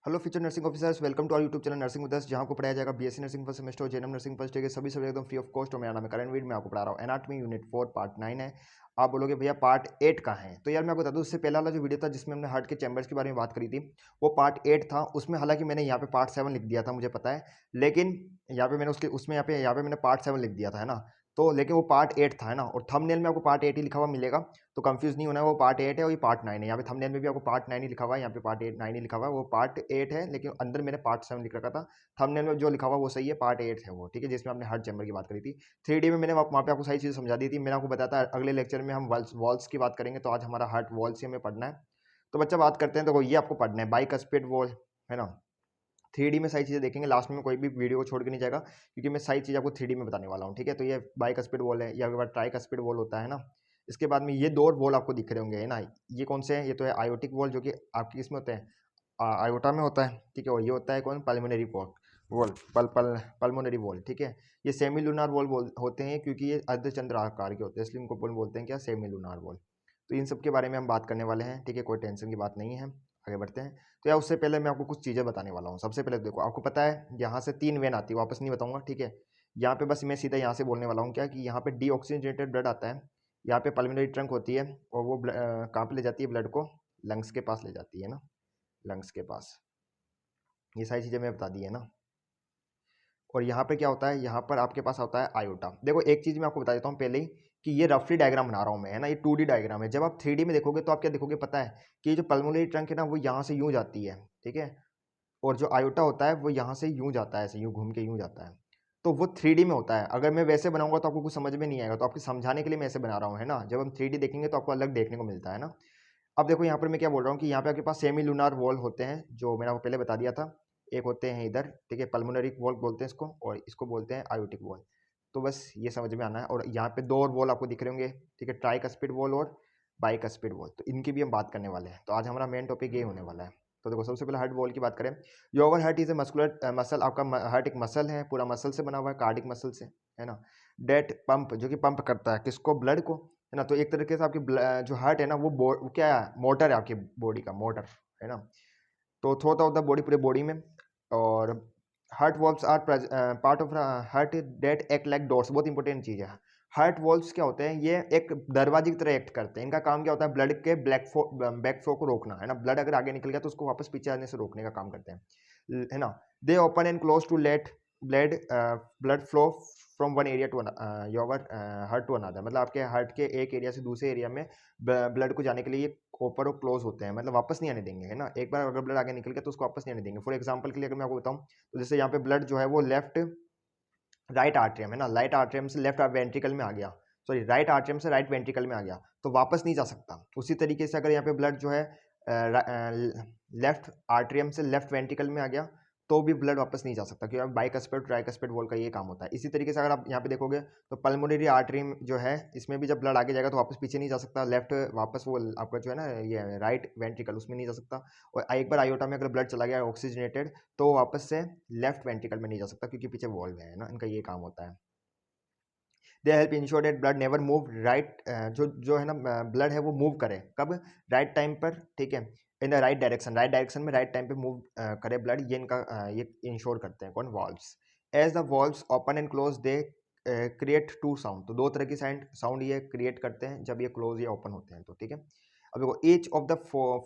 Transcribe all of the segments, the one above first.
Hello future nursing officers, welcome to our YouTube channel nursing with us, जहां को पढ़ाया जाएगा बीएससी नर्सिंग फर्स्ट सेमेस्टर और GNM nursing first year के सभी एकदम फ्री ऑफ कॉस्ट। और मेरा नाम है करण वीर, मैं आपको पढ़ा रहा हूँ एनाटॉमी यूनिट 4 पार्ट 9 है। आप बोलोगे भैया पार्ट 8 का है, तो यार मैं आपको बता दूं, उससे पहला वाला जो वीडियो था जिसमें हमने हार्ट के चैम्बर्स के बारे में बात करी थी वो पार्ट 8 था। उसमें हालांकि मैंने यहाँ पे पार्ट 7 लिख दिया था, मुझे पता है, लेकिन यहाँ पे मैंने उसके उसमें यहाँ पे मैंने पार्ट 7 लिख दिया था, है ना। तो लेकिन वो पार्ट 8 था, है ना, और थंबनेल में आपको पार्ट 8 ही लिखा हुआ मिलेगा, तो कंफ्यूज नहीं होना है। वो पार्ट 8 है और ये पार्ट 9 है। यहाँ पे थंबनेल में भी आपको पार्ट 9 ही लिखा हुआ है, यहाँ पे पार्ट 8 9 ही लिखा हुआ है। वो पार्ट 8 है लेकिन अंदर मैंने पार्ट 7 लिख रखा था। थंबनेल में जो लिखा हुआ वो सही है, पार्ट 8 है वो, ठीक है, जिसमें आपने हार्ट चैम्बर की बात करी थी। 3D में मैंने वहाँ पे आपको सारी चीज़ें समझा दी थी। मैंने आपको बताया था अगले लेक्चर में हम वॉल्स की बात करेंगे, तो आज हमारा हार्ट वॉल्स ही हमें पढ़ना है। तो बच्चा बात करते हैं, तो ये आपको पढ़ना है बाइकस्पिड वॉल, है ना। 3D में सारी चीज़ें देखेंगे, लास्ट में कोई भी वीडियो को छोड़ के नहीं जाएगा, क्योंकि मैं सारी चीज़ आपको 3D में बताने वाला हूँ, ठीक है। तो ये बाइकस्पिड वॉल है, या ट्राइकस्पिड वॉल होता है ना। इसके बाद में ये दो और वॉल आपको दिख रहे होंगे, है ना। ये कौन से हैं? ये तो है आयोटिक वॉल, जो कि आपकी किसमें होते हैं, आयोटा में होता है, ठीक है। और ये होता है कौन? पल्मोनरी वॉल, पल्मोनरी वॉल, ठीक है। ये सेमी लूनार वॉल होते हैं, क्योंकि ये अर्धचंद्र आकार के होते हैं, इसलिए इनको बोलते हैं क्या? Semi lunar wall. तो इन सब के बारे में हम बात करने वाले हैं, ठीक है, कोई टेंशन की बात नहीं है। आगे बढ़ते हैं। तो यार उससे पहले मैं आपको कुछ चीज़ें बताने वाला हूँ। सबसे पहले देखो, आपको पता है यहाँ से 3 वेन आती है, वापस नहीं बताऊंगा, ठीक है। यहाँ पे बस मैं सीधा यहाँ से बोलने वाला हूँ क्या, कि यहाँ पे डीऑक्सीजनेटेड ब्लड आता है, यहाँ पे पल्मोनरी ट्रंक होती है, और वो कहाँ पे ले जाती है ब्लड को? लंग्स के पास ले जाती है ना, लंग्स के पास। ये सारी चीज़ें मैं बता दी है ना। और यहाँ पे क्या होता है? यहाँ पर आपके पास होता है आयोटा। देखो एक चीज़ मैं आपको बता देता हूँ पहले ही, कि ये रफली डायग्राम बना रहा हूँ मैं, है ना। ये 2D डायग्राम है। जब आप 3D में देखोगे तो आप क्या देखोगे पता है, कि ये जो पल्मोनरी ट्रंक है ना, वो यहाँ से यूँ जाती है, ठीक है। और जो आयोटा होता है वो यहाँ से यूँ जाता है, ऐसे यूँ घूम के यूँ जाता है। तो वो 3D में होता है। अगर मैं वैसे बनाऊंगा तो आपको कुछ समझ में नहीं आएगा, तो आपको समझाने के लिए मैं ऐसे बना रहा हूँ, है ना। जब हम 3D देखेंगे तो आपको अलग देखने को मिलता है ना। अब देखो यहाँ पर मैं क्या बोल रहा हूँ, कि यहाँ पे आपके पास सेमी लूनार वॉल होते हैं, जो मैंने आपको पहले बता दिया था। एक होते हैं इधर, ठीक है, पल्मोनरी वॉल बोलते हैं इसको, और इसको बोलते हैं आयोटिक वॉल। तो बस ये समझ में आना है। और यहाँ पे 2 और वॉल आपको दिख रहे होंगे, ठीक है, ट्राइकस्पिड वॉल और बाइकस्पिड वॉल। तो इनकी भी हम बात करने वाले हैं। तो आज हमारा मेन टॉपिक ये होने वाला है। तो देखो सबसे पहले हार्ट वॉल की बात करें। Your heart is a muscular muscle. आपका हार्ट एक मसल है, पूरा मसल से बना हुआ है, कार्डिक मसल से, है ना। डेट पंप, जो कि पंप करता है किसको? ब्लड को, है ना। तो एक तरीके से आपकी जो हार्ट है ना, वो क्या है? मोटर है आपकी बॉडी का, मोटर, है ना। तो थ्रू आउट द बॉडी, पूरे बॉडी में। और heart valves are part of heart that act like doors. बहुत इंपॉर्टेंट चीज़ है। हार्ट वॉल्व्स क्या होते हैं? ये एक दरवाजे की तरह एक्ट करते हैं। इनका काम क्या होता है? ब्लड के बैक फ्लो को रोकना, है ना। ब्लड अगर आगे निकल गया तो उसको वापस पीछे आने से रोकने का काम करते हैं, है ना। They open and close to let blood blood flow from one area to your heart to another. मतलब आपके हार्ट के एक एरिया से दूसरे एरिया में ब्लड को जाने के लिए ये ओपन और क्लोज होते हैं, मतलब वापस नहीं आने देंगे, है ना। एक बार अगर ब्लड आगे निकल गया तो उसको वापस नहीं आने देंगे। फॉर एग्जांपल के लिए अगर मैं आपको बताऊं, तो जैसे यहाँ पे ब्लड जो है वो लेफ्ट राइट आर्ट्रियम, है ना, राइट आर्ट्रियम से लेफ्ट वेंट्रिकल में आ गया, सॉरी राइट आर्ट्रियम से राइट वेंट्रिकल में आ गया, तो वापस नहीं जा सकता। उसी तरीके से अगर यहाँ पे ब्लड जो है लेफ्ट आर्ट्रियम से लेफ्ट वेंट्रिकल में आ गया, तो भी ब्लड वापस नहीं जा सकता, क्योंकि बाइकस्पिड ट्राइकस्पिड वॉल का ये काम होता है। इसी तरीके से अगर आप यहाँ पे देखोगे तो पल्मोनरी आर्टरी जो है, इसमें भी जब ब्लड आगे जाएगा तो वापस पीछे नहीं जा सकता, लेफ्ट वापस वो आपका जो है ना ये राइट वेंट्रिकल, उसमें नहीं जा सकता। और एक बार आयोटा में अगर ब्लड चला गया ऑक्सीजनेटेड, तो वापस से लेफ्ट वेंट्रिकल में नहीं जा सकता, क्योंकि पीछे वॉल्व है ना, इनका ये काम होता है। They help ensure that blood never move right, जो जो है ना ब्लड है वो मूव करे कब? राइट टाइम पर, ठीक है, in the right direction, right direction में राइट टाइम पे मूव करे ब्लड। ये इनका ये इंश्योर करते हैं कौन? Valves. As the valves open and close they create two sound. तो 2 तरह की साउंड ये क्रिएट करते हैं जब ये क्लोज या ओपन होते हैं, तो ठीक है। अब देखो, each of the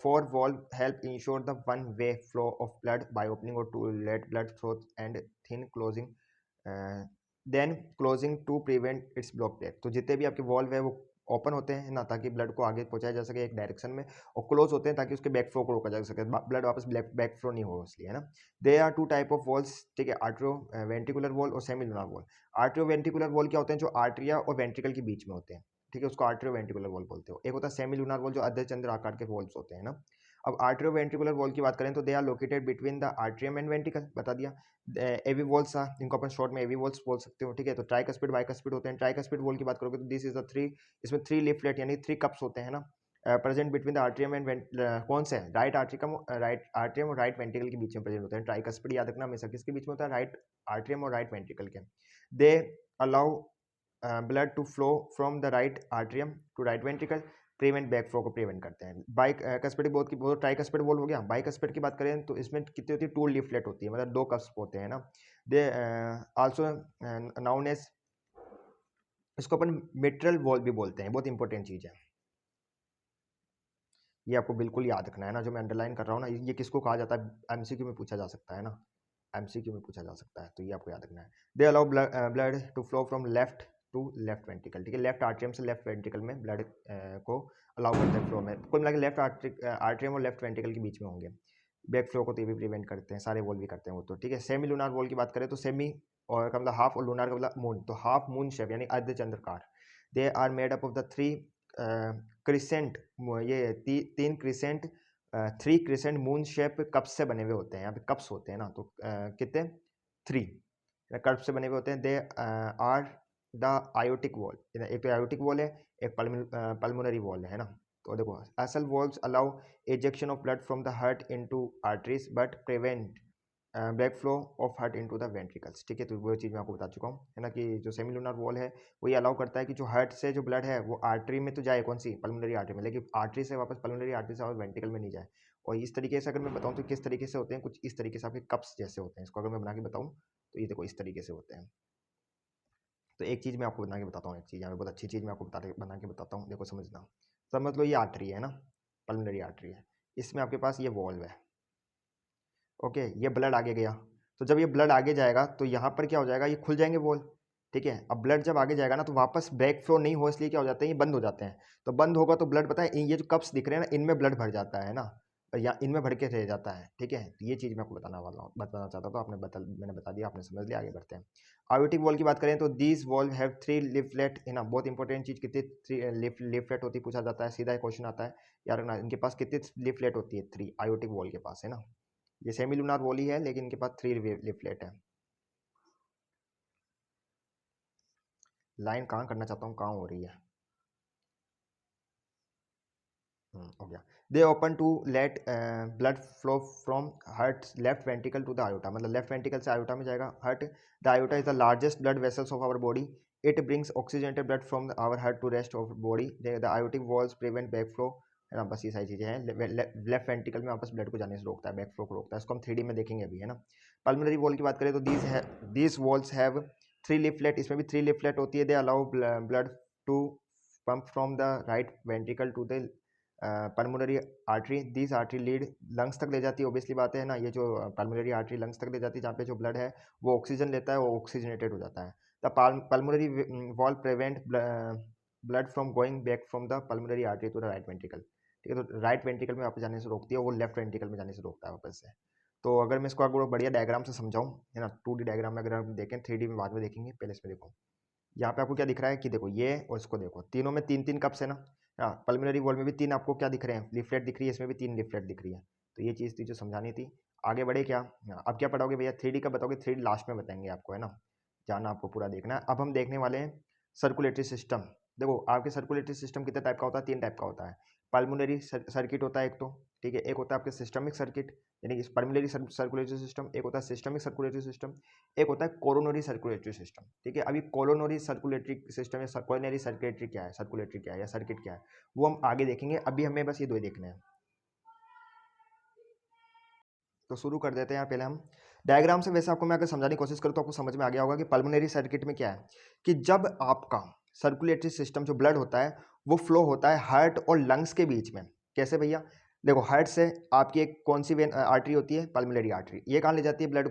four valve help ensure the one way flow of blood by opening और to let blood through and then closing, then closing to prevent its blockage. तो जितने भी आपके वॉल्व है वो ओपन होते हैं ना, ताकि ब्लड को आगे पहुंचाया जा सके एक डायरेक्शन में, और क्लोज होते हैं ताकि उसके बैक फ्लो को रोका जा सके, ब्लड वापस बैक फ्लो नहीं हो, इसलिए, है ना। They are 2 type of valves, ठीक है, आर्ट्रियो वेंट्रिकुलर वॉल और semilunar valve. Atrioventricular valve क्या होते हैं? जो आर्ट्रिया और वेंट्रिकल के बीच में होते हैं, ठीक है, उसको आर्ट्रियो वेंट्रिकुलर वॉल बोलते हो। एक होता है सेमी लूनार वॉल, जो अर्धचंद्र आकार के वॉल्स होते हैं ना। अब आर्ट्रियो वेंट्रिकुलर वॉल की बात करें तो they are located between the atrium and ventricle, बता दिया। एवी वॉल्स, इनको अपन शॉर्ट में एवी वॉल्स बोल सकते हो, ठीक है। तो ट्राइकस्पिड बाइकस्पिड होते हैं। ट्राइकस्पिड वॉल की बात करोगे तो दिस इज द 3, इसमें 3 लीफलेट यानी 3 कप्स होते हैं ना, present between the atrium and कौन से? राइट आर्ट्रियम, राइट आर्ट्रियम और राइट वेंट्रिकल के बीच में प्रेजेंट होते हैं। ट्राइकस्पिड याद रखना हमेशा किसके बीच में होता है? राइट आर्ट्रियम और राइट वेंट्रिकल के। They allow blood to flow from the right atrium to right ventricle. Prevent back flow को प्रिवेंट करते हैं। बाइक कस्पेटिक बोथ की वो ट्राइकस्पेड वॉल्व हो गया। बाइकस्पेड की बात करें तो इसमें कितनी होती है, 2 लीफलेट होती है, मतलब 2 कस्प होते हैं ना। दे आल्सो नाउन एज, इसको अपन मिट्रल वॉल्व भी बोलते हैं, बहुत इंपॉर्टेंट चीज है, ये आपको बिल्कुल याद रखना है ना, जो मैं अंडरलाइन कर रहा हूँ ना, ये किसको कहा जाता है, एमसीक्यू में पूछा जा सकता है ना, एमसीक्यू में पूछा जा सकता है, तो ये आपको याद रखना है। They allow blood to flow from left to left ventricle, ठीक है, लेफ्ट आर्ट्रियम से लेफ्ट वेंट्रिकल में ब्लड को अलाउ करते हैं फ्लो में, कुल मिला के लेफ्ट आर्ट्रियम और लेफ्ट वेंट्रिकल के बीच में होंगे। बैक फ्लो को तो ये भी प्रिवेंट करते हैं, सारे वॉल भी करते हैं वो तो, ठीक है। सेमी लूनार वॉल की बात करें तो सेमी और का मतलब हाफ और लूनार का मतलब मून, तो हाफ मून शेप यानी अर्धचंद्राकार। They are made up of the 3 crescent, ये तीन crescent, 3 crescent moon shape cups से बने हुए होते हैं, यहाँ पे कप्स होते हैं ना, तो कितने 3 कर्व से बने हुए होते हैं। They are the aortic valve, एक तो आयोटिक वॉल है, एक पल्मोनरी वॉल है ना। तो देखो SL valves allow ejection of blood from the heart into arteries but prevent back flow of heart into the ventricles, ठीक है। तो वो चीज़ मैं आपको बता चुका हूँ, है ना, कि जो सेमिलुनर वॉल है वो ये अलाउ करता है कि जो हार्ट से जो ब्लड है वो आर्टरी में तो जाए, कौन सी, पल्मोनरी आर्टरी में, लेकिन आर्टरी से वापस पल्मोनरी आर्टरी से वापस वेंट्रिकल में नहीं जाए। और इस तरीके से अगर मैं बताऊँ तो किस तरीके से होते हैं, कुछ इस तरीके से आपके कप्स जैसे होते हैं, इसको अगर मैं बना के बताऊँ तो ये देखो इस तरीके से होते हैं। तो एक चीज़ मैं आपको बना के बताता हूँ, एक चीज़ यहाँ पे बहुत अच्छी चीज़ मैं आपको बना के बताता हूँ, देखो समझना। समझ लो ये आर्टरी है ना, पल्मोनरी आर्टरी है, इसमें आपके पास ये वॉल्व है, ओके, ये ब्लड आगे गया, तो जब ये ब्लड आगे जाएगा तो यहाँ पर क्या हो जाएगा, ये खुल जाएंगे वॉल, ठीक है। अब ब्लड जब आगे जाएगा ना तो वापस बैक फ्लो नहीं हो, इसलिए क्या हो जाते हैं, ये बंद हो जाते हैं। तो बंद होगा तो ब्लड, पता है ये जो कप्स दिख रहे हैं ना, इनमें ब्लड भर जाता है ना, या इनमें भर के रह जाता है, ठीक है। तो ये चीज़ मैं आपको बताना चाहता था, मैंने बता दिया, आपने समझ लिया, आगे बढ़ते हैं। आयोटिक वॉल की बात करें तो दीज वॉल्व हैव 3 लिफलेट, है ना, बहुत इंपॉर्टेंट चीज़, कितनी 3 लिफलेट होती है पूछा जाता है, सीधा क्वेश्चन आता है यार ना, इनके पास कितनी लिफलेट होती है, 3 आयोटिक वॉल के पास, है ना। ये सेमी लूनार वॉल ही है लेकिन इनके पास 3 लिफलेट है। लाइन कहाँ करना चाहता हूँ, कहाँ हो रही है, हो गया। They open to let blood flow from heart left ventricle to the aorta, मतलब लेफ्ट वेंट्रिकल से आयोटा में जाएगा heart. The aorta is the largest blood vessels of our body, it brings oxygenated blood from our heart to rest of body. The aortic valves prevent back flow, है ना, बस ये सारी चीज़ें हैं। लेफ्ट वेंट्रिकल में वापस ब्लड को जाने से रोकता है, बैक फ्लो को रोकता है, इसको हम 3D में देखेंगे अभी, है ना। पल्मोनरी वॉल की बात करें तो दीज वॉल्स हैव 3 लिफलेट, इसमें भी 3 लिफलेट होती है। They allow blood to pump from the right ventricle to the pulmonary artery, this artery lead lungs तक ले जाती है, ऑब्वियसली बात है ना, ये जो पल्मोनरी आर्टरी लंग्स तक ले जाती है, जहाँ पे जो ब्लड है वो ऑक्सीजन लेता है, वो ऑक्सीजनेटेड हो जाता है। The pulmonary valve prevent blood from going back from the pulmonary artery to the right ventricle, ठीक है। तो राइट वेंट्रिकल में वापस जाने से रोकती है, वो लेफ्ट वेंट्रिकल में जाने से रोकता है वापस से। तो अगर मैं इसको आपको बढ़िया डायग्राम से समझाऊं, है ना, 2D डायग्राम में अगर हम देखें, 3D में बाद में देखेंगे, पहले इसमें देखो, यहाँ पे आपको क्या दिख रहा है कि देखो ये और इसको देखो, तीनों में 3-3 कप्स है ना। हाँ, पल्मोनरी वॉल में भी 3 आपको क्या दिख रहे हैं, लिफलेट दिख रही है, इसमें भी 3 लिफलेट दिख रही है। तो ये चीज़ थी जो समझानी थी। आगे बढ़े क्या, हाँ, अब क्या पढ़ोगे भैया, 3D का बताओगे, 3D लास्ट में बताएंगे आपको, है ना, जाना आपको पूरा देखना है। अब हम देखने वाले हैं सर्कुलेटरी सिस्टम। देखो आपके सर्कुलेटरी सिस्टम कितने टाइप का होता है, 3 टाइप का होता है। पल्मोनरी सर्किट होता है एक तो, ठीक है, एक होता है आपके सिस्टमिक सर्किट, यानी कि पल्मोनरी सर्कुलेटरी सिस्टम, एक होता है सिस्टमिक सर्कुलेटरी सिस्टम, एक होता है कोरोनरी सर्कुलेटरी सिस्टम, ठीक है। अभी कोरोनरी सर्कुलेटरी सिस्टम या कोरोनरी सर्कुलेटरी क्या है, सर्कुलेटरी क्या है या सर्किट क्या है, वो हम आगे देखेंगे, अभी हमें बस ये दो ही देखने हैं। तो शुरू कर देते हैं यहाँ, पहले हम डायग्राम से, वैसे आपको मैं अगर समझाने की कोशिश करूँ तो आपको समझ में आ गया होगा कि पल्मोनरी सर्किट में क्या है, कि जब आपका सर्कुलेटरी सिस्टम जो ब्लड होता है वो फ्लो होता है हार्ट और लंग्स के बीच में। कैसे भैया, देखो हार्ट से आपकी एक कौन सी वेन आर्टरी होती है, पल्मोनरी आर्टरी, ये कहाँ ले जाती है ब्लड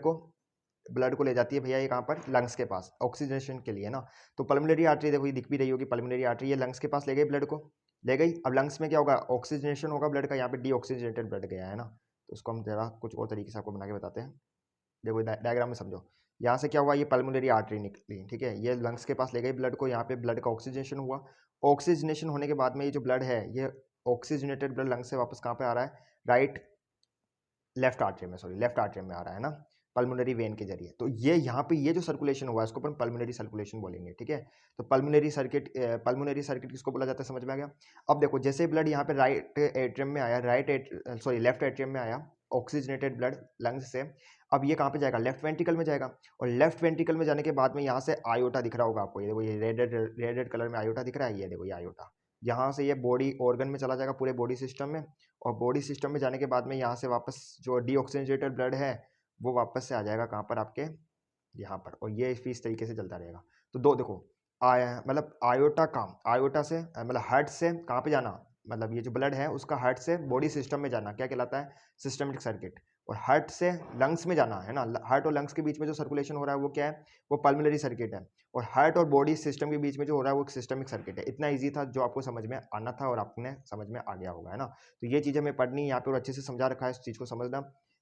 को ले जाती है भैया, ये कहाँ पर, लंग्स के पास, ऑक्सीजनेशन के लिए ना। तो पल्मोनरी आर्टरी देखो, ये दिख भी रही होगी, पल्मोनरी आर्टरी ये लंग्स के पास ले गई ब्लड को, ले गई। अब लंग्स में क्या होगा, ऑक्सीजनेशन होगा ब्लड का, यहाँ पे डीऑक्सीजनेटेड ब्लड गया है ना। तो उसको हम जरा कुछ और तरीके से आपको बना के बताते हैं। देखो डायग्राम में समझो, यहाँ से क्या हुआ, ये पल्मोनरी आर्टरी निकली, ठीक है, ये लंग्स के पास ले गई ब्लड को, यहाँ पे ब्लड का ऑक्सीजनेशन हुआ। ऑक्सीजनेशन होने के बाद में ये जो ब्लड है, ये ऑक्सीजनेटेड ब्लड लंग्स से वापस कहाँ पे आ रहा है, राइट लेफ्ट आर्टरी में, सॉरी लेफ्ट आर्टरी में आ रहा है ना, पल्मोनरी वेन के जरिए। तो ये यहाँ पे ये जो सर्कुलेशन हुआ है इसको अपन पल्मोनरी सर्कुलेशन बोलेंगे, ठीक है। तो पल्मोनरी सर्किट किसको बोला जाता है, समझ में आ गया। अब देखो जैसे ब्लड यहाँ पे राइट एट्रियम में आया, लेफ्ट एट्रियम में आया ऑक्सीजनेटेड ब्लड लंग्स से, अब ये कहाँ पे जाएगा, लेफ्ट वेंट्रिकल में जाएगा। और लेफ्ट वेंट्रिकल में जाने के बाद में यहाँ से आयोटा दिख रहा होगा आपको, ये देखो, ये रेड रेड कलर में आयोटा दिख रहा है, ये देखो ये आयोटा, यहाँ से ये बॉडी ऑर्गन में चला जाएगा, पूरे बॉडी सिस्टम में, और बॉडी सिस्टम में जाने के बाद में यहाँ से वापस जो डीऑक्सीजनेटेड ब्लड है वो वापस से आ जाएगा कहाँ पर, आपके यहाँ पर, और ये इस तरीके से चलता रहेगा। तो दो देखो, मतलब आयोटा काम, आयोटा से मतलब हार्ट से कहाँ पे जाना, मतलब ये जो ब्लड है उसका हार्ट से बॉडी सिस्टम में जाना क्या कहलाता है, सिस्टमिक सर्किट। और हार्ट से लंग्स में जाना है ना, हार्ट और लंग्स के बीच में जो सर्कुलेशन हो रहा है वो क्या है, वो पल्मोनरी सर्किट है। और हार्ट और बॉडी सिस्टम के बीच में जो हो रहा है वो सिस्टमिक सर्किट है। इतना इजी था जो आपको समझ में आना था और आपने समझ में आ गया होगा, है ना। तो ये चीज़ हमें पढ़नी यहाँ पे और अच्छे से समझा रखा है, इस चीज़ को समझना।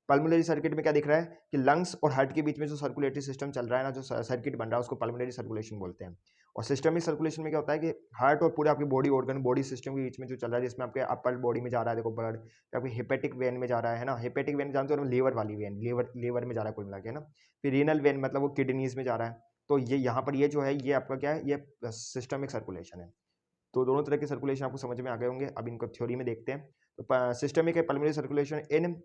पल्मोनरी सर्किट में क्या दिख रहा है कि लंग्स और हार्ट के बीच में जो सर्कुलेटरी सिस्टम चल रहा है ना, जो सर्किट बन रहा है उसको पल्मोनरी सर्कुलेशन बोलते हैं। और सिस्टमिक सर्कुलेशन में क्या होता है कि हार्ट और पूरे आपके बॉडी ऑर्गन, बॉडी सिस्टम के बीच में जो चल रहा है, जिसमें आपके अपर बॉडी में जा रहा है देखो ब्लड, आपके हेपेटिक वेन में जा रहा है ना, हेपेटिक वेन जानते हो, लीवर वाली वेन, लीवर में जा रहा है कुल मिला के ना। फिर रीनल वेन मतलब वो किडनीज में जा रहा है। तो ये यहाँ पर ये जो है ये आपका क्या है, ये सिस्टमिक सर्कुलेशन है। तो दोनों तरह के सर्कुलेशन आपको समझ में आ गए होंगे। अब इनको थ्योरी में देखते हैं। तो सिस्टमिक है pulmonary circulation in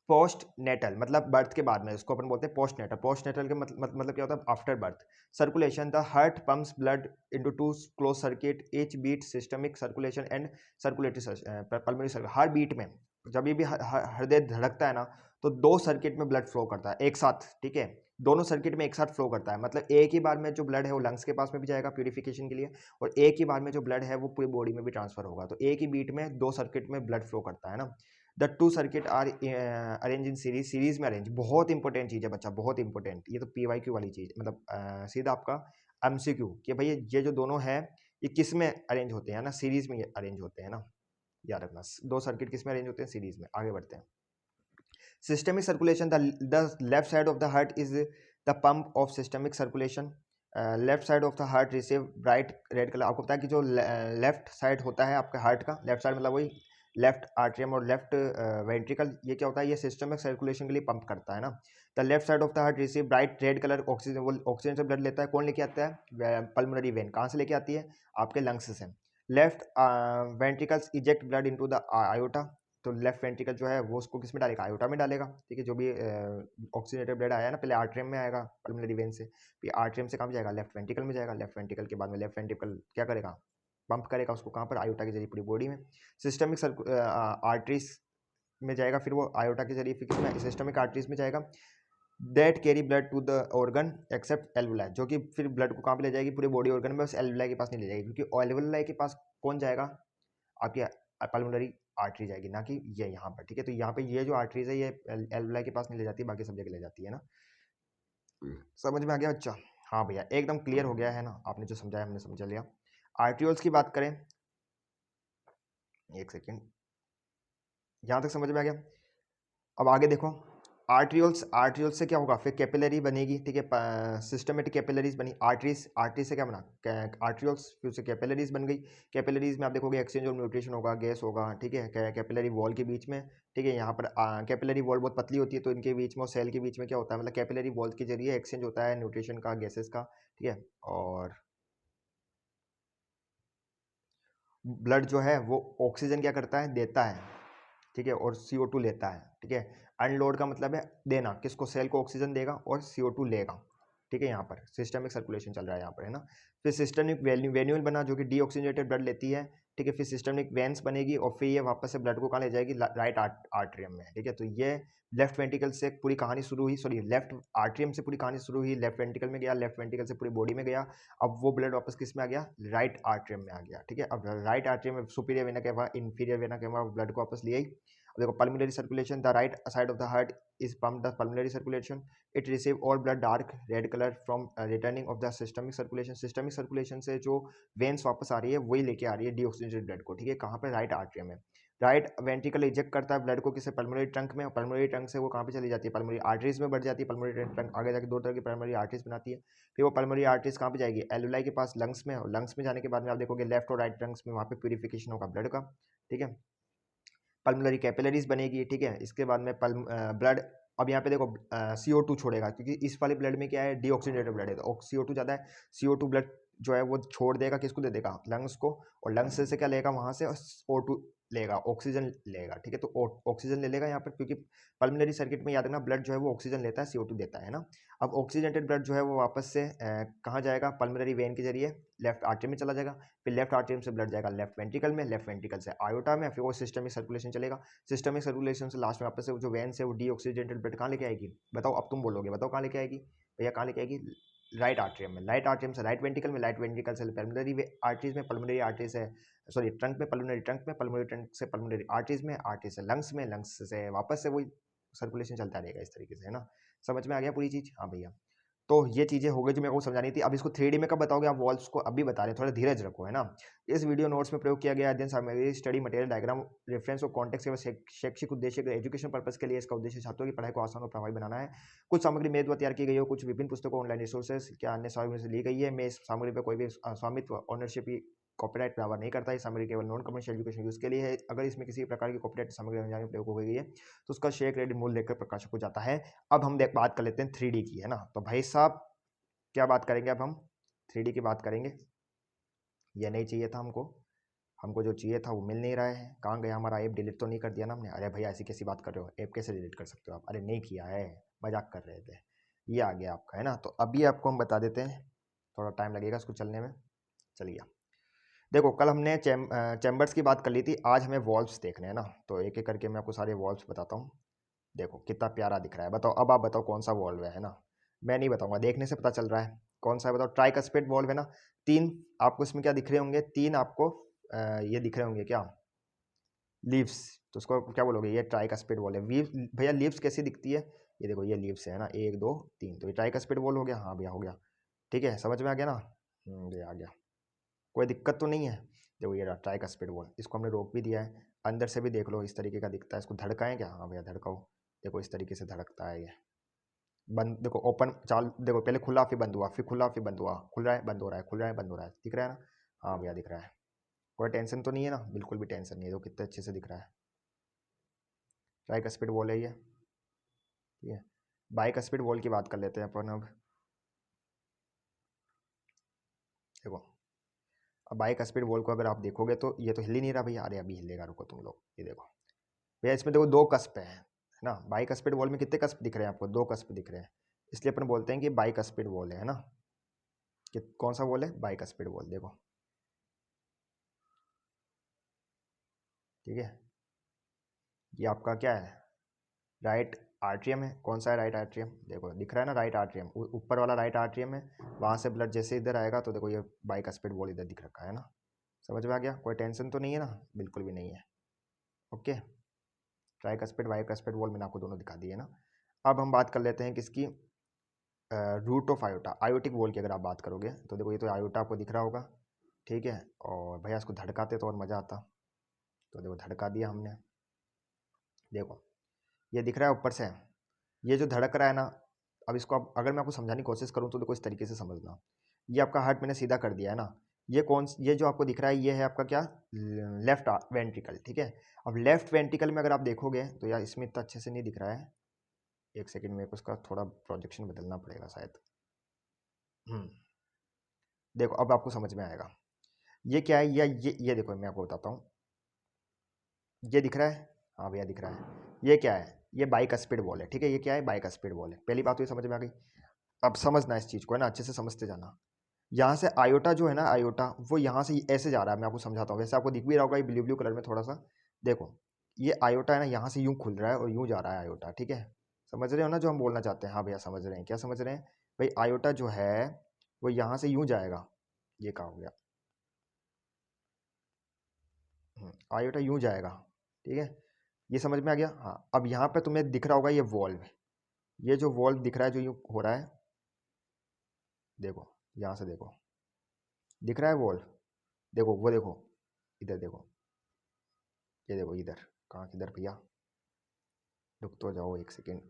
postnatal, मतलब बर्थ के बाद में, इसको अपन बोलते हैं पोस्ट नेटल। पोस्ट नेटल के मतलब क्या होता है, after birth circulation. The heart pumps blood into two close circuit, each beat systemic circulation and circulatory pulmonary circuit. हर बीट में जब भी हृदय धड़कता है ना, तो दो सर्किट में ब्लड फ्लो करता है एक साथ, ठीक है, दोनों सर्किट में एक साथ फ्लो करता है। मतलब एक ही बार में जो ब्लड है वो लंग्स के पास में भी जाएगा प्यूरिफिकेशन के लिए, और एक ही बार में जो ब्लड है वो पूरी बॉडी में भी ट्रांसफर होगा। तो एक ही बीट में दो सर्किट में ब्लड फ्लो करता है ना। The two circuit are arrange in series, series में अरेंज। बहुत इंपॉर्टेंट चीज़ है बच्चा, बहुत इंपॉर्टेंट। ये तो PYQ वाली चीज़, मतलब सीधा आपका MCQ कि भाई ये जो दोनों है ये किस में अरेंज होते हैं ना, सीरीज में अरेंज होते हैं ना, याद रखना। दो सर्किट किस में अरेंज होते हैं, सीरीज में। आगे बढ़ते हैं। Systemic circulation, the left side of the heart is the pump of systemic circulation. Left side of the heart receive bright red colour. आपको पता है कि जो लेफ्ट साइड होता है आपके हार्ट का, लेफ्ट साइड मतलब वही लेफ्ट आर्ट्रियम और लेफ्ट वेंट्रिकल, ये क्या होता है, ये सिस्टमिक सर्कुलेशन के लिए पंप करता है ना। The left side of the heart receive bright red colour oxygen, वो ऑक्सीजन से ब्लड लेता है। कौन लेके आता है, पल्मोनरी वेन। कहाँ से लेके आती है, आपके लंग्स से। Left ventricles eject blood into the iota. तो लेफ्ट वेंट्रिकल जो है वो उसको किस में डालेगा, आयोटा में डालेगा, ठीक है। जो भी ऑक्सीजनेटेड ब्लड आया ना, पहले आर्ट्रियम में आएगा पल्मोनरी वेन से, फिर आर्ट्रियम से कहाँ जाएगा, लेफ्ट वेंट्रिकल में जाएगा। लेफ्ट वेंट्रिकल के बाद में लेफ्ट वेंट्रिकल क्या करेगा, पंप करेगा उसको कहाँ पर, आयोटा के जरिए पूरी बॉडी में। सिस्टमिक आर्टरीज में जाएगा, फिर वो आयोटा के जरिए फिर किसमें, सिस्टमिक आर्टरीज में जाएगा। That carry blood to the organ except alveoli, जो कि फिर ब्लड को कहाँ पे ले जाएगी, पूरे बॉडी ऑर्गन में, बस एल्वुलाई के पास नहीं ले जाएगी, क्योंकि एल्वुलाई के पास कौन जाएगा, आपकी पल्मोनरी आर्टरी जाएगी, ना कि ये यहाँ पर, ठीक है। तो यहाँ पे ये जो आर्टरीज है ये एल्वुलाई के पास नहीं ले जाती, बाकी सब जगह ले जाती है ना। समझ में आ गया अच्छा। हाँ भैया एकदम क्लियर हो गया है ना, आपने जो समझाया हमने समझ लिया। आर्ट्रियोल्स की बात करें, एक सेकेंड, यहाँ तक समझ में आ गया। अब आगे देखो, आर्ट्रियोल्स, आर्ट्रियोल्स से क्या होगा, फिर कैपिलरी बनेगी, ठीक है, सिस्टमेटिक कैपिलरीज बनी। आर्टरीज, आर्टरी से क्या बना, आर्ट्रियोल्स, फिर से कैपिलरीज बन गई। कैपिलरीज में आप देखोगे एक्सचेंज और न्यूट्रिशन होगा, गैस होगा, ठीक है, कैपिलरी वॉल के बीच में, ठीक है। यहाँ पर कैपिलरी वॉल बहुत पतली होती है, तो इनके बीच में और सेल के बीच में क्या होता है, मतलब कैपिलरी वॉल के जरिए एक्सचेंज होता है न्यूट्रिशन का, गैसेस का, ठीक है। और ब्लड जो है वो ऑक्सीजन क्या करता है, देता है, ठीक है, और CO2 लेता है, ठीक है। अनलोड का मतलब है देना, किसको, सेल को ऑक्सीजन देगा और CO2 लेगा, ठीक है। यहाँ पर सिस्टमिक सर्कुलेशन चल रहा है यहाँ पर, है ना। फिर सिस्टमिक वेन्यूल बना, जो कि डीऑक्सीजनेटेड ब्लड लेती है, ठीक है। फिर सिस्टमिक वेंस बनेगी, और फिर ये वापस से ब्लड को कहाँ ले जाएगी, राइट आर्ट्रियम में, ठीक है। तो ये लेफ्ट वेंट्रिकल से पूरी कहानी शुरू हुई, सॉरी लेफ्ट आर्ट्रियम से पूरी कहानी शुरू हुई, लेफ्ट वेंट्रिकल में गया, लेफ्ट वेंट्रिकल से पूरी बॉडी में गया। अब वो ब्लड वापस किस में आ गया, राइट आर्ट्रियम में आ गया, ठीक है। अब राइट आर्ट्रियम में सुपीरियर वेना के बाद इंफीरियर वेना के बाद ब्लड को वापस ले आई। अब देखो pulmonary circulation, the right side of the heart is pumped the pulmonary circulation, it receive all blood dark red color from returning of the systemic circulation। systemic circulation से जो veins वापस आ रही है वही लेके आ रही है डीऑक्सीजनेटेड ब्लड को, ठीक है। कहाँ पे, राइट आर्ट्रियम में। राइट वेंट्रिकल इजेक्ट करता है ब्लड को किसे, पल्मोनरी ट्रंक में, और पल्मोनरी ट्रंक से वो कहाँ पे चली जाती है, पल्मोनरी आर्टरीज में बढ़ जाती है। पल्मोनरी ट्रंक आगे जाके दो तरह की पल्मोनरी आर्टरीज बनाती है। फिर वो पल्मोनरी आर्टरीज कहाँ पे जाएगी, एलुलाई के पास, लंग्स में, और लंग्स में जाने के बाद में आप देखोगे लेफ्ट और राइट ट्रंक्स में वहाँ पे प्यूरिफिकेशन होगा ब्लड का, ठीक है। पल्मोनरी कैपिलरीज बनेगी, ठीक है। इसके बाद में ब्लड, अब यहाँ पे देखो CO2 छोड़ेगा, क्योंकि इस वाले ब्लड में क्या है, डीऑक्सीजनेटेड ब्लड है, तो CO2 ज़्यादा है, CO2 ब्लड जो है वो छोड़ देगा, किसको दे देगा, लंग्स को, और लंग्स से क्या लेगा, वहाँ से O2 लेगा, ऑक्सीजन लेगा, ठीक है। तो ऑक्सीजन ले लेगा यहाँ पर, क्योंकि पल्मोनरी सर्किट में याद रखना ब्लड जो है वो ऑक्सीजन लेता है, CO2 देता है ना। अब ऑक्सीजनेटेड ब्लड जो है वो वापस से कहाँ जाएगा, पल्मोनरी वेन के जरिए लेफ्ट आर्टरी में चला जाएगा, फिर लेफ्ट आर्टरी से ब्लड जाएगा लेफ्ट वेंट्रिकल में, लेफ्ट वेंट्रिकल से आयोटा में, फिर वो सिस्टमिक सर्कुलेशन चलेगा, सिस्टमिक सर्कुलेशन से लास्ट में वापस से जो वेन से वो डीऑक्सीजनेटेड ब्लड कहाँ लेके आएगी, बताओ, अब तुम बोलोगे, बताओ कहाँ लेके आएगी भैया, कहाँ लेके आएगी, राइट आर्ट्रियम में, राइट आर्ट्रियम से राइट वेंट्रिकल में, राइट वेंट्रिकल से पल्मोनरी आर्टरीज में, पल्मोनरी आर्टरी से सॉरी ट्रंक में, पल्मोनरी ट्रंक में, पल्मोनरी ट्रंक से पल्मोनरी आर्टरीज में, आर्टरी से लंग्स में, लंग्स से वापस से वही सर्कुलेशन चलता रहेगा इस तरीके से, है ना। समझ में आ गया पूरी चीज, हाँ भैया। तो ये चीजें हो गई जो मेरे को समझानी थी। अब इसको 3D में कब बताओगे आप, वॉल्स को अभी बता रहे हैं, थोड़ा धीरज रखो, है ना। इस वीडियो नोट्स में प्रयोग किया गया अध्ययन सामग्री, स्टडी मटेरियल, डायग्राम, रेफरेंस और कॉन्टेक्स्ट एवं शैक्षिक उद्देश्य के एजुकेशन पर्पस के लिए इसका उद्देश्य छात्रों की पढ़ाई को आसान और प्रभावी बनाना है। कुछ सामग्री मेरे द्वारा तैयार की गई हो, कुछ विभिन्न पुस्तकों, ऑनलाइन रिसोर्सेज क्या अन्य सामग्री से ली गई है। मैं इस सामग्री पर कोई भी स्वामित्व, ऑनरशिप, कॉपीराइट दावा नहीं करता है। सामग्री केवल नॉन कमर्शियल एजुकेशन यूज के लिए है। अगर इसमें किसी प्रकार की कॉपीराइट सामग्री अनजाने में प्रयोग हो गई है तो उसका शेयर क्रेडिट मूल्य लेकर प्रकाशक को जाता है। अब हम बात कर लेते हैं 3D की, है ना। तो भाई साहब क्या बात करेंगे, अब हम 3D की बात करेंगे। ये नहीं चाहिए था हमको, हमको जो चाहिए था वो मिल नहीं रहा है। कहाँ गया हमारा ऐप, डिलीट तो नहीं कर दिया ना हमने। अरे भैया ऐसी कैसी बात कर रहे हो, ऐप कैसे डिलीट कर सकते हो आप, अरे नहीं किया है, मजाक कर रहे थे। ये आ गया आपका, है ना। तो अभी आपको हम बता देते हैं, थोड़ा टाइम लगेगा इसको चलने में। चलिए देखो, कल हमने चैम्बर्स की बात कर ली थी, आज हमें वॉल्व्स देखने हैं ना। तो एक एक करके मैं आपको सारे वॉल्व्स बताता हूँ। देखो कितना प्यारा दिख रहा है, बताओ, अब आप बताओ कौन सा वॉल्व है ना। मैं नहीं बताऊंगा, देखने से पता चल रहा है कौन सा है, बताओ। ट्राइकस्पेड वॉल्व है ना। तीन आपको इसमें क्या दिख रहे होंगे, तीन आपको ये दिख रहे होंगे क्या, लीव्स। तो उसको क्या बोलोगे, ये ट्राइकस्पेड वॉल है। भैया लीव्स कैसी दिखती है, ये देखो ये लीव्स है ना, 1 2 3, तो ये ट्राइकस्पेड वॉल हो गया। हाँ भैया हो गया, ठीक है, समझ में आ गया ना। ये आ गया, कोई दिक्कत तो नहीं है। देखो ये ट्राइकस्पेड वॉल, इसको हमने रोक भी दिया है। अंदर से भी देख लो इस तरीके का दिखता है। इसको धड़काएं क्या, हाँ भैया धड़काओ। देखो इस तरीके से धड़कता है ये। बंद, देखो ओपन चाल, देखो पहले खुला फिर बंद हुआ, फिर खुला फिर बंद हुआ, खुल रहा है बंद हो रहा है, खुल रहा है बंद हो रहा है, दिख रहा है ना। हाँ भैया दिख रहा है, कोई टेंशन तो नहीं है ना, बिल्कुल भी टेंशन नहीं है। देखो कितने अच्छे से दिख रहा है। ट्राइक स्पीड वॉल है ये, ठीक है। बाइक स्पीड वॉल की बात कर लेते हैं अपन अब। देखो अब बाइक स्पीड वॉल को अगर आप देखोगे तो ये तो हिल ही नहीं रहा भैया। अरे अभी हिलेगा, रुको तुम लोग, ये देखो भैया, इसमें देखो 2 कस्प है ना। बाइक स्पीड वॉल में कितने कस्प दिख रहे हैं आपको, 2 कस्प दिख रहे हैं। इसलिए अपन बोलते हैं कि बाइक स्पीड वॉल है ना। कि कौन सा वॉल है, बाइक स्पीड वॉल। देखो ठीक है, ये आपका क्या है, राइट आर्ट्रियम है। कौन सा है, राइट आर्ट्रियम, देखो दिख रहा है ना, राइट आर्ट्रियम, ऊपर वाला राइट आर्ट्रियम है। वहाँ से ब्लड जैसे इधर आएगा तो देखो ये बाइकस्पिड वॉल इधर दिख रखा है ना। समझ में आ गया, कोई टेंशन तो नहीं है ना, बिल्कुल भी नहीं है। ओके, ट्राइकस्पिड बाइकस्पिड वॉल मैंने आपको दोनों दिखा दिए ना। अब हम बात कर लेते हैं किसकी, root of aorta, aortic valve की अगर आप बात करोगे तो देखो ये तो आयोटा आपको दिख रहा होगा, ठीक है। और भैया इसको धड़काते तो और मज़ा आता। तो देखो धड़का दिया हमने, देखो ये दिख रहा है ऊपर से, ये जो धड़क रहा है ना। अब इसको अगर मैं आपको समझाने की कोशिश करूँ तो देखो इस तरीके से समझना। ये आपका हार्ट मैंने सीधा कर दिया है ना। ये जो आपको दिख रहा है ये है आपका क्या, लेफ्ट वेंट्रिकल, ठीक है। अब लेफ्ट वेंट्रिकल में अगर आप देखोगे तो यार इसमें इतना अच्छे से नहीं दिख रहा है। एक सेकंड, मेरे को उसका थोड़ा प्रोजेक्शन बदलना पड़ेगा शायद। देखो अब आपको समझ में आएगा। ये क्या है, ये देखो मैं आपको बताता हूँ। ये दिख रहा है, हाँ भैया दिख रहा है। ये क्या है, ये बाइक स्पीड वॉल है, ठीक है। ये क्या है, बाइक स्पीड वॉल है। पहली बात तो ये समझ में आ गई। अब समझना इस चीज़ को, है ना, अच्छे से समझते जाना। यहाँ से आयोटा जो है ना, आयोटा वो यहाँ से ऐसे जा रहा है। मैं आपको समझाता हूँ, वैसे आपको दिख भी रहा होगा ये ब्लू ब्लू कलर में थोड़ा सा। देखो ये आयोटा है ना, यहाँ से यूँ खुल रहा है और यूँ जा रहा है आयोटा, ठीक है। समझ रहे हो ना जो हम बोलना चाहते हैं, हाँ भैया समझ रहे हैं, क्या समझ रहे हैं भाई। आयोटा जो है वो यहाँ से यूँ जाएगा, ये कहा हो गया, आयोटा यूँ जाएगा, ठीक है। ये समझ में आ गया, हाँ। अब यहाँ पे तुम्हें दिख रहा होगा ये वॉल्व, ये जो वॉल्व दिख रहा है जो यूँ हो रहा है, देखो यहाँ से देखो, दिख रहा है वॉल्व, देखो वो देखो, इधर देखो, ये देखो इधर, कहाँ किधर भैया, रुक तो जाओ एक सेकेंड,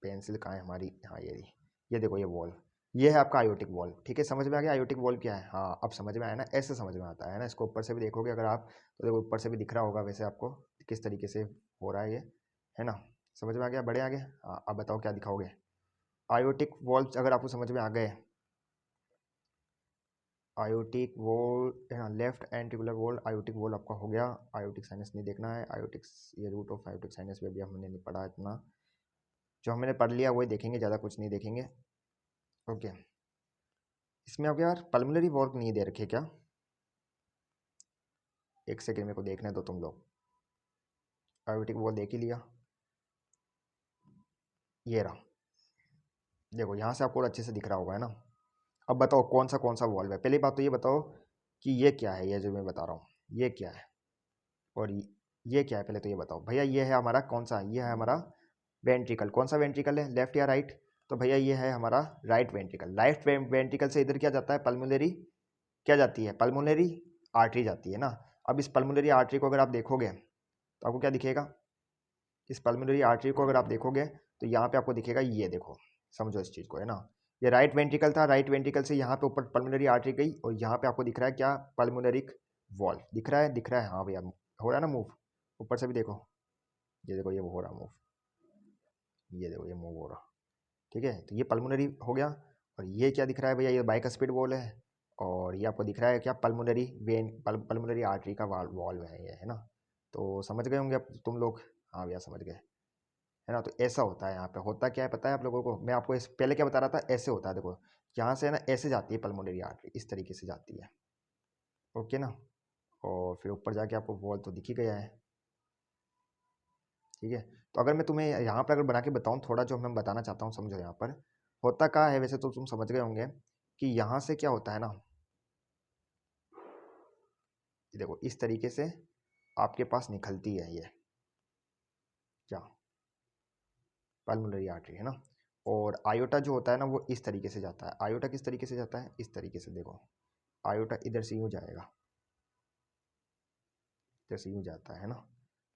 पेंसिल कहाँ है हमारी, हाँ ये रही। ये देखो ये वॉल्व, ये है आपका आयोटिक वॉल्व, ठीक है। समझ में आ गया आयोटिक वॉल्व क्या है, हाँ अब समझ में आया ना, ऐसे समझ में आता है ना। इसको ऊपर से भी देखोगे अगर आप तो देखो ऊपर से भी दिख रहा होगा वैसे आपको किस तरीके से हो रहा है ये, है ना। समझ में आ गया, बड़े आगे, हाँ अब बताओ क्या दिखाओगे। आयोटिक वॉल्व अगर आपको समझ में आ गए आयोटिक वॉल है ना, लेफ्ट एंट्रिकुलर वॉल, आयोटिक वॉल आपका हो गया। आयोटिक साइनस नहीं देखना है, आयोटिक्स ये रूट ऑफ आयोटिक साइनस भी अभी हमने नहीं पढ़ा इतना, जो हमने पढ़ लिया वही देखेंगे, ज़्यादा कुछ नहीं देखेंगे। ओके, इसमें अब यार पल्मोनरी वॉल नहीं दे रखे क्या? एक सेकेंड मेरे को देखने दो तुम लोग। आयोटिक वॉल देख ही लिया, ये रहा, देखो यहाँ से आपको अच्छे से दिख रहा होगा है ना। अब बताओ कौन सा वॉल्व है? पहली बात तो ये बताओ कि ये क्या है, ये जो मैं बता रहा हूँ ये क्या है, और ये क्या है पहले तो ये बताओ भैया। ये है हमारा कौन सा, ये है हमारा वेंट्रिकल। कौन सा वेंट्रिकल है, लेफ्ट या राइट? तो भैया ये है हमारा राइट वेंट्रिकल। राइट वेंट्रिकल से इधर क्या जाता है, पल्मोनरी क्या जाती है, पल्मोनरी आर्टरी जाती है ना। अब इस पल्मोनरी आर्टरी को अगर आप देखोगे तो आपको क्या दिखेगा, इस पल्मोनरी आर्टरी को अगर आप देखोगे तो यहाँ पे आपको दिखेगा, ये देखो, समझो इस चीज़ को है ना। ये राइट वेंट्रिकल था, राइट वेंट्रिकल से यहाँ पे ऊपर पल्मोनरी आर्टरी गई, और यहाँ पे आपको दिख रहा है क्या, पल्मोनरी वॉल दिख रहा है, दिख रहा है, हाँ भैया हो रहा है ना मूव। ऊपर से भी देखो, ये देखो ये हो रहा मूव, ये देखो ये मूव हो रहा, ठीक है। तो ये पल्मोनरी हो गया, और ये क्या दिख रहा है भैया, ये बाइकस्पिड वॉल है, और ये आपको दिख रहा है क्या, पल्मोनरी वेन, पल्मोनरी आर्टरी का वॉल्व है ये है ना। तो समझ गए होंगे अब तुम लोग, हाँ भैया समझ गए है ना। तो ऐसा होता है, यहाँ पे होता क्या है पता है आप लोगों को, मैं आपको इस पहले क्या बता रहा था, ऐसे होता है देखो, यहाँ से है ना ऐसे जाती है पल्मोनरी आर्टरी, इस तरीके से जाती है, ओके ना। और फिर ऊपर जाके आपको वॉल तो दिख ही गया है, ठीक है। तो अगर मैं तुम्हें यहाँ पर अगर बना के बताऊँ थोड़ा, जो मैं बताना चाहता हूँ समझो, यहाँ पर होता क्या है, वैसे तो तुम समझ गए होंगे कि यहाँ से क्या होता है ना, देखो इस तरीके से आपके पास निकलती है ये क्या, पल्मोनरी आर्टरी है ना। और आयोटा जो होता है ना वो इस तरीके से जाता है। आयोटा किस तरीके से जाता है, इस तरीके से देखो, आयोटा इधर से यूँ जाएगा, इधर से यूँ जाता है ना।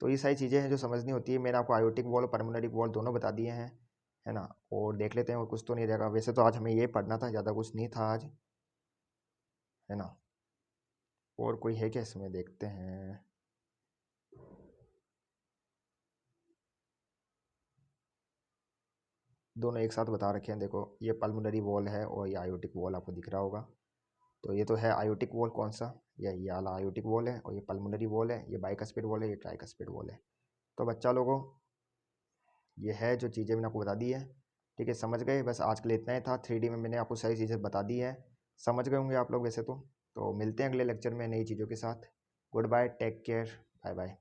तो ये सारी चीज़ें हैं जो समझनी होती है। मैंने आपको आयोटिक वॉल और पल्मोनरी वॉल दोनों बता दिए हैं, है ना। और देख लेते हैं और कुछ तो नहीं रहेगा, वैसे तो आज हमें ये पढ़ना था, ज़्यादा कुछ नहीं था आज, है ना। और कोई है क्या इसमें, देखते हैं। दोनों एक साथ बता रखे हैं, देखो ये पल्मोनरी वॉल है और ये आयोटिक वॉल आपको दिख रहा होगा। तो ये तो है आयोटिक वॉल, कौन सा, ये वाला आयोटिक वॉल है, और ये पल्मोनरी वॉल है, ये बाइकस्पिड वॉल है, ये ट्राइकस्पिड वॉल है। तो बच्चा लोगों, ये है जो चीज़ें मैंने आपको बता दी है, ठीक है, समझ गए। बस आज के लिए इतना ही था, 3D में मैंने आपको सारी चीज़ें बता दी है, समझ गए होंगे आप लोग वैसे तो मिलते हैं अगले लेक्चर में नई चीज़ों के साथ। Goodbye, take care, bye bye.